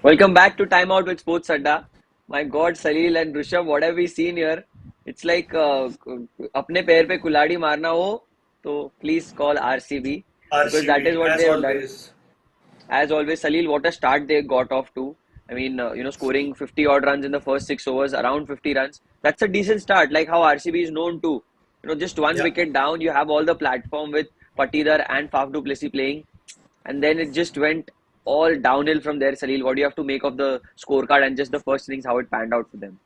Welcome back to Time Out with Sports Adda. My God, Salil and Rishabh, what have we seen here? It's like अपने पैर पे कुल्हाड़ी मारना हो तो please call RCB because that is RCB, what as they have done. always. As always, Salil, what a start they got off to. I mean, scoring 50 odd runs in the first 6 overs, around 50 runs. That's a decent start, like how RCB is known to. Just one Yeah. wicket down, you have all the platform with Patidar and Faf du Plessis playing, and then it just went all downhill from there. Salil, what do you have to make of the scorecard and just the first innings, how it panned out for them?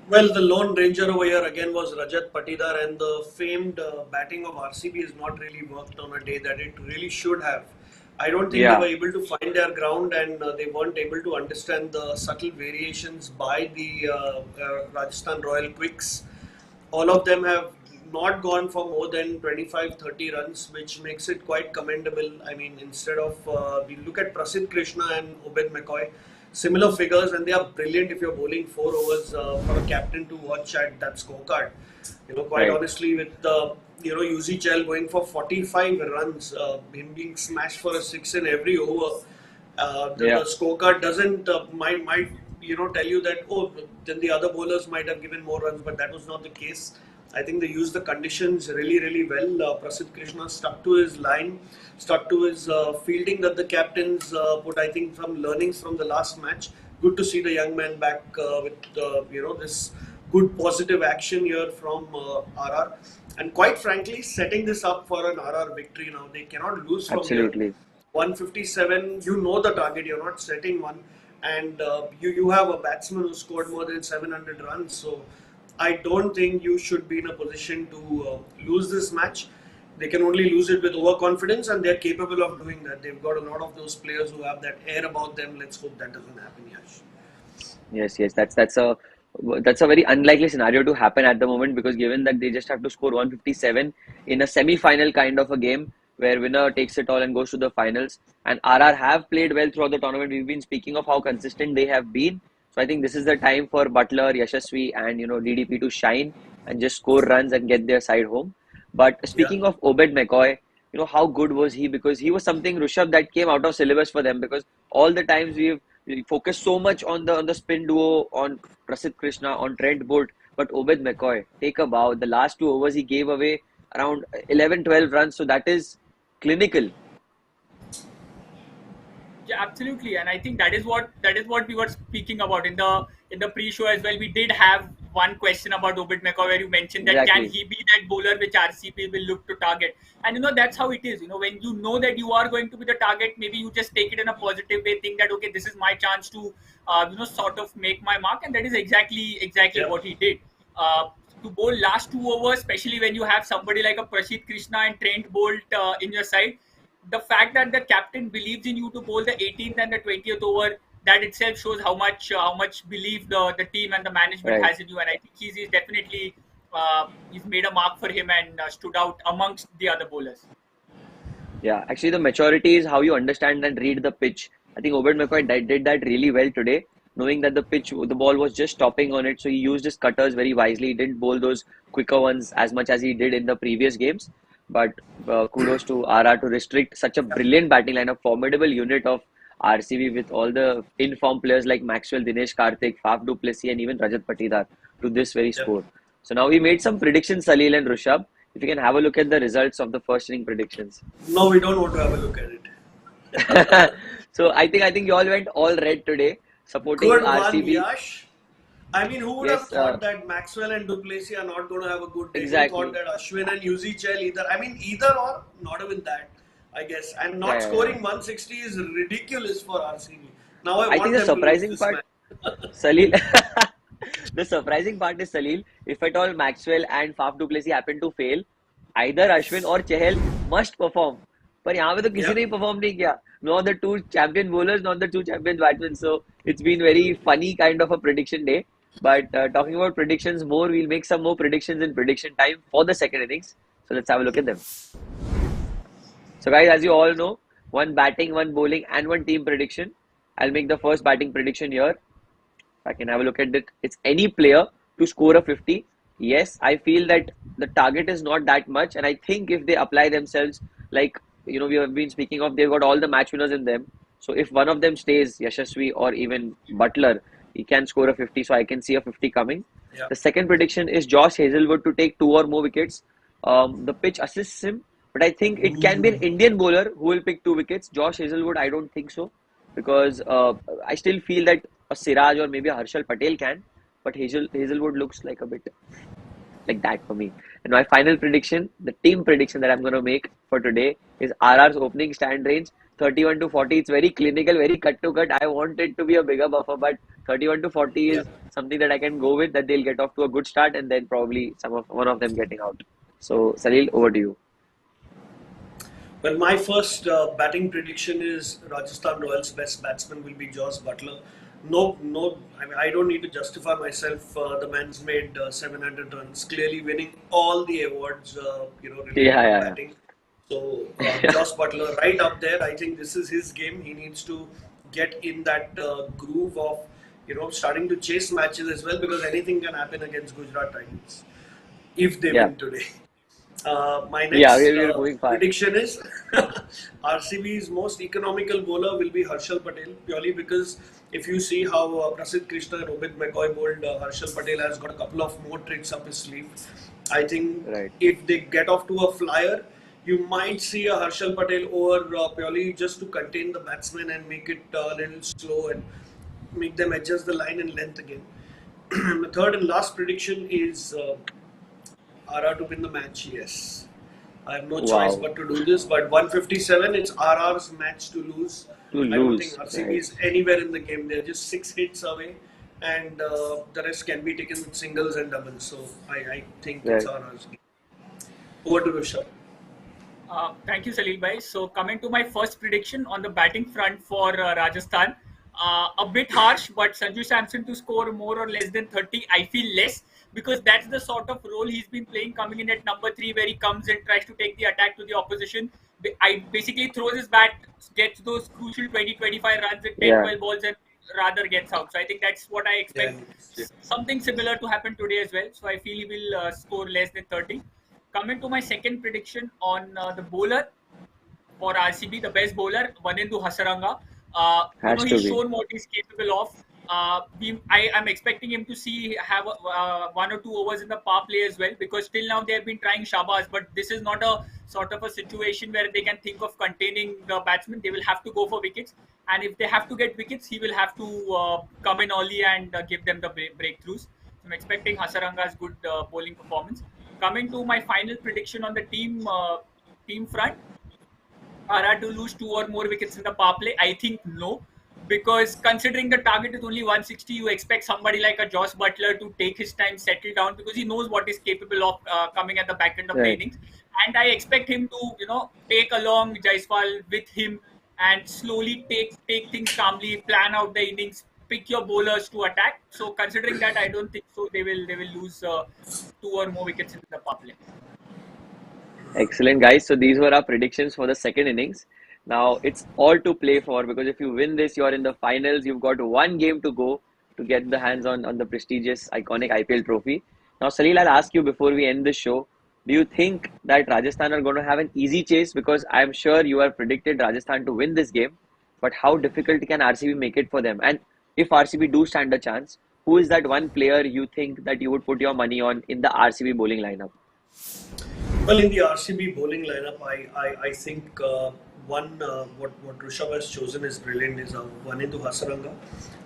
Well, the lone ranger over here again was Rajat Patidar, and the famed batting of RCB has not really worked on a day that it really should have. I don't think they were Yeah, able to find their ground, and they weren't able to understand the subtle variations by the Rajasthan Royal Quicks. All of them have not gone for more than 25-30 runs, which makes it quite commendable. I mean, instead of we look at Prasidh Krishna and Obed McCoy, similar figures, and they are brilliant if you're bowling 4 overs for a captain to watch at that scorecard. Quite right. honestly, with the UZCL going for 45 runs, him being smashed for a six in every over, the Yeah, scorecard doesn't might tell you that, oh, then the other bowlers might have given more runs, but that was not the case. I think they used the conditions really well. Prasidh Krishna stuck to his line, stuck to his fielding that the captains put. I think some learnings from the last match. Good to see the young man back with this good positive action here from RR. And quite frankly, setting this up for an RR victory now. They cannot lose from here. absolutely. 157, you know the target, you're not setting one, and you have a batsman who scored more than 700 runs. So I don't think you should be in a position to lose this match. They can only lose it with overconfidence, and they're capable of doing that. They've got a lot of those players who have that air about them. Let's hope that doesn't happen, Yash. Yes. That's a very unlikely scenario to happen at the moment because given that they just have to score 157 in a semi-final kind of a game where winner takes it all and goes to the finals. And RR have played well throughout the tournament. We've been speaking of how consistent they have been. So I think this is the time for Butler, Yashasvi, and DDP to shine and just score runs and get their side home. But Yeah. speaking of Obed McCoy, how good was he? Because he was something Rishabh that came out of syllabus for them because all the times we focus so much on the spin duo, on Prasidh Krishna, on Trent Bolt, but Obed McCoy, take a bow. The last 2 overs he gave away around 11, 12 runs, so that is clinical. Yeah, absolutely, and I think that is what we were speaking about in the pre-show as well. We did have one question about Obed McCoy where you mentioned that can Exactly. he be that bowler which RCB will look to target, and that's how it is. When you know that you are going to be the target, maybe you just take it in a positive way, think that okay, this is my chance to sort of make my mark, and that is exactly Yeah. what he did. Uh, to bowl last 2 overs, especially when you have somebody like a Prasidh Krishna and Trent Bolt in your side, the fact that the captain believes in you to bowl the 18th and the 20th over, that itself shows how much belief the team and the management Right. has in you. And I think he's definitely he's made a mark for him and stood out amongst the other bowlers. Yeah, actually, the maturity is how you understand and read the pitch. I think Obed McCoy did that really well today, knowing that the ball was just stopping on it. So he used his cutters very wisely. He didn't bowl those quicker ones as much as he did in the previous games. But kudos to RR to restrict such a brilliant batting line, a formidable unit of RCB with all the in-form players like Maxwell, Dinesh Karthik, Faf du Plessis, and even Rajat Patidar to this very Yeah. score. So now we made some predictions, Salil and Rushabh. If you can have a look at the results of the first inning predictions. No, we don't want to have a look at it. So I think you all went all red today, supporting Good one, RCB. Yash. I mean, who would have Yes, thought that Maxwell and Duplessis are not going to have a good day? Who thought exactly. that Ashwin and UZCL either? I mean, either or, not even that, I guess. And Yeah, not yeah, yeah. scoring 160 is ridiculous for RCB. Now I I think want the them to lose surprising this part, match. Salil, the surprising part is Salil. If at all Maxwell and Faf du Plessis happen to fail, either Ashwin or Chahal must perform. पर यहाँ पे तो किसी Yeah. ने ही perform नहीं किया. Nor the two champion bowlers, nor the two champion batsmen. So it's been very funny kind of a prediction day. But talking about predictions more, we'll make some more predictions in prediction time for the second innings. So let's have a look at them. So guys, as you all know, one batting, one bowling, and one team prediction. I'll make the first batting prediction here. I can have a look at it. It's any player to score a 50. Yes, I feel that the target is not that much, and I think if they apply themselves, like we have been speaking of, they've got all the match winners in them. So if one of them stays, Yashasvi or even Butler, he can score a 50. So I can see a 50 coming. Yeah. The second prediction is Josh Hazelwood to take two or more wickets. The pitch assists him, but I think it can be an Ooh. Indian bowler who will pick two wickets. Josh Hazelwood, I don't think so, because I still feel that a Siraj or maybe a Harshal Patel can, but Hazelwood looks like a bit like that for me. And my final prediction, the team prediction that I'm going to make for today is RR's opening stand range 31 to 40. It's very clinical, very cut to cut. I want it to be a bigger buffer, but 31 to 40 Yeah. is something that I can go with, that they'll get off to a good start and then probably one of them getting out. So, Salil, over to you. Well, my first batting prediction is Rajasthan Royals' best batsman will be Josh Butler. No, I mean, I don't need to justify myself. The man's made 700 runs, clearly winning all the awards, related Yeah, to yeah, batting. So, yeah. Josh Butler, right up there. I think this is his game. He needs to get in that groove of, starting to chase matches as well, because anything can happen against Gujarat Titans if they Yeah, win today. My yeah, next we're moving fast. prediction is RCB's most economical bowler will be Harshal Patel, purely because if you see how Prasidh Krishna and Obid McCoy bowled, Harshal Patel has got a couple of more tricks up his sleeve. I think Right. if they get off to a flyer, you might see a Harshal Patel over, purely just to contain the batsman and make it a little slow and make them adjust the line and length again. The third and last prediction is RR to win the match, yes. I have no choice Wow. but to do this. But 157, it's RR's match to lose. To I don't think lose. RCB Right. is anywhere in the game. They're just 6 hits away, and the rest can be taken with singles and doubles. So I think it's Right. RR's game. Over to Rishabh. Thank you, Salil bhai. So coming to my first prediction on the batting front for Rajasthan, a bit harsh, but Sanju Samson to score more or less than 30, I feel less, because that's the sort of role he's been playing, coming in at number three, where he comes and tries to take the attack to the opposition. I basically throws his bat, gets those crucial 20-25 runs in 10, Yeah. 12 balls, and rather gets out. So I think that's what I Yeah. expect. Something similar to happen today as well. So I feel he will score less than 30. Coming to my second prediction on the bowler for RCB, the best bowler, Vanindu Hasaranga. Has to He's be. shown what he's capable of. I am expecting him to have one or two overs in the power play as well, because till now they have been trying Shabazz, but this is not a sort of a situation where they can think of containing the batsman. They will have to go for wickets, and if they have to get wickets, he will have to come in early and give them the breakthroughs. So I'm expecting Hasaranga's good bowling performance. Coming to my final prediction on the team front, RR to lose two or more wickets in the power play? I think no, because considering the target is only 160, you expect somebody like a Josh Butler to take his time, settle down, because he knows what he's capable of coming at the back end of the Right. innings. And I expect him to, take along Jaiswal with him and slowly take things calmly, plan out the innings, pick your bowlers to attack. So considering that, I don't think so. They will lose two or more wickets in the power play. Excellent, guys. So these were our predictions for the second innings. Now it's all to play for, because if you win this, you're in the finals. You've got one game to go to get the hands on the prestigious, iconic IPL trophy. Now, Salil, I'll ask you before we end the show, do you think that Rajasthan are going to have an easy chase? Because I'm sure you have predicted Rajasthan to win this game, but how difficult can RCB make it for them? And if RCB do stand a chance, who is that one player you think that you would put your money on in the RCB bowling lineup? Well, in the RCB bowling lineup, I think what Rishabh has chosen is brilliant. Is one into Hasaranga.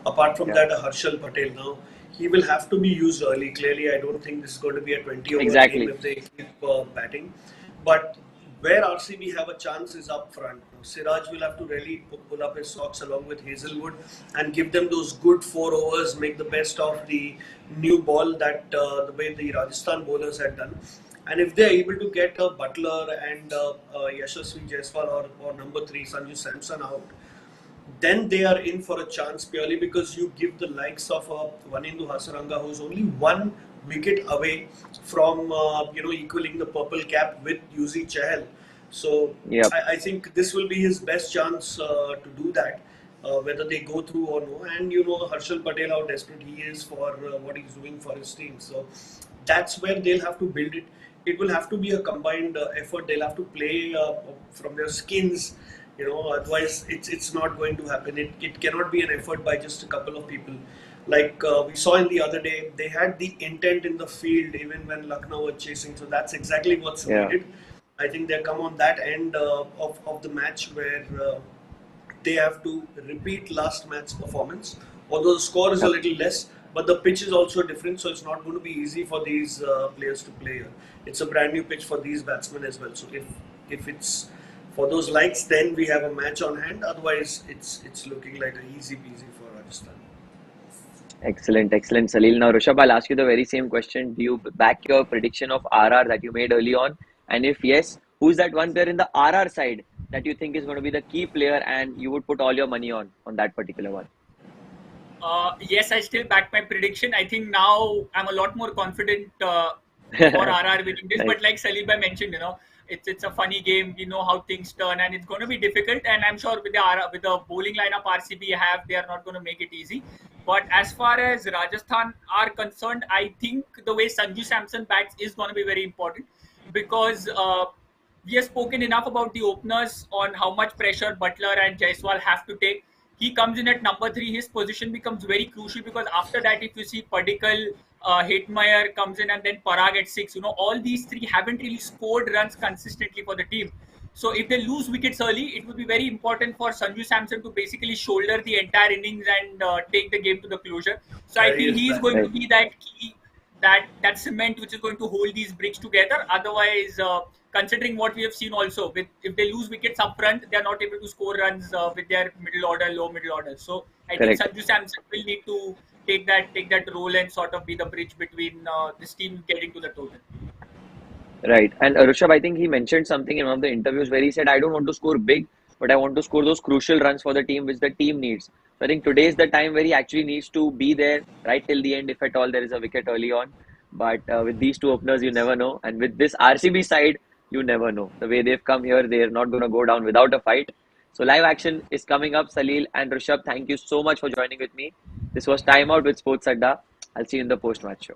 Apart from Yeah, that, a Harshal Patel. Now he will have to be used early. Clearly, I don't think this is going to be a 20-over game exactly. if they keep batting. But where RCB have a chance is up front. Siraj will have to really pull up his socks along with Hazelwood and give them those good 4 overs, make the best of the new ball that the way the Rajasthan bowlers had done. And if they're able to get a Butler and Yashasvi Jaiswal or number three Sanju Samson out, then they are in for a chance, purely because you give the likes of Vanindu Hasaranga, who's only one wicket away from equaling the purple cap with Yuzi Chahal. So Yep. I think this will be his best chance to do that, whether they go through or no. And Harshal Patel, how desperate he is for what he's doing for his team. So that's where they'll have to build it. It will have to be a combined effort. They'll have to play from their skins Otherwise it's not going to happen. It cannot be an effort by just a couple of people. Like we saw in the other day, they had the intent in the field even when Lucknow were chasing. So that's exactly what's Yeah. needed. I think they come on that end of the match where they have to repeat last match performance. Although the score is a Yep. little less, but the pitch is also different, so it's not going to be easy for these players to play here. It's a brand new pitch for these batsmen as well. So if it's for those likes, then we have a match on hand. Otherwise, it's looking like a easy peasy for Rajasthan. Excellent, excellent, Salil. Now, Rishabh, I'll ask you the very same question. Do you back your prediction of RR that you made early on? And if yes, who's that one player in the RR side that you think is going to be the key player and you would put all your money on that particular one? Yes, I still back my prediction. I think now I'm a lot more confident for RR winning this. Nice. But like Salibhai mentioned, it's a funny game. We know how things turn, and it's going to be difficult. And I'm sure with the bowling lineup RCB have, they are not going to make it easy. But as far as Rajasthan are concerned, I think the way Sanju Samson bats is going to be very important because we have spoken enough about the openers on how much pressure Butler and Jaiswal have to take. He comes in at number 3. His position becomes very crucial because after that, if you see Padikkal, Hetmeyer comes in, and then Parag at 6, all these three haven't really scored runs consistently for the team. So if they lose wickets early, it will be very important for Sanju Samson to basically shoulder the entire innings and take the game to the closure. So I He think is he is back. going to Right. be that key, that cement which is going to hold these bricks together. Otherwise, considering what we have seen also, with if they lose wickets up front, they are not able to score runs with their middle order, low middle order. So I think Correct. Sanju Samson will need to take that role and sort of be the bridge between this team getting to the total. Right. And Rishabh, I think he mentioned something in one of the interviews where he said, I don't want to score big, but I want to score those crucial runs for the team, which the team needs. So I think today is the time where he actually needs to be there right till the end, if at all there is a wicket early on. But with these two openers, you never know. And with this RCB side, you never know. The way they've come here, they're not going to go down without a fight. So live action is coming up. Salil and Rishabh, thank you so much for joining with me. This was Time Out with Sports Adda. I'll see you in the post match show.